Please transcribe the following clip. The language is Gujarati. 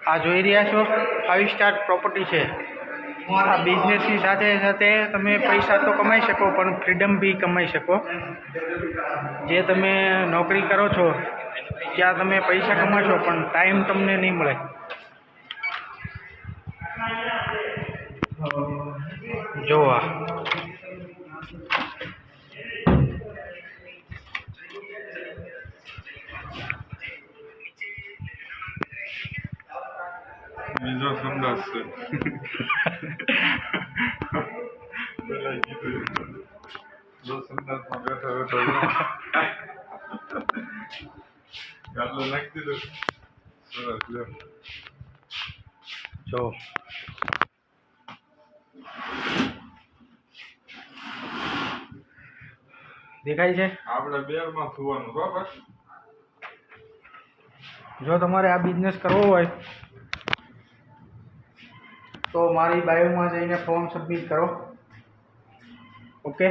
આ જોઈ રહ્યા છો 5 સ્ટાર પ્રોપર્ટી છે। આ બિઝનેસની સાથે સાથે તમે પૈસા તો કમાઈ શકો પણ ફ્રીડમ બી કમાઈ શકો। જે તમે નોકરી કરો છો ત્યાં તમે પૈસા કમાશો પણ ટાઈમ તમને નહીં મળે। જોવા બીજો સંદાસ છે જો સંદાસમાં બેઠા બેઠા ગાડલો નાખી દીધો સરસ લ્યો જો દેખાય છે। આપણે બેરમાં સુવાનું બરાબર। જો તમારે આ બિઝનેસ કરવો હોય તો મારી બાયોમાં જઈને ફોર્મ સબમિટ કરો। ઓકે।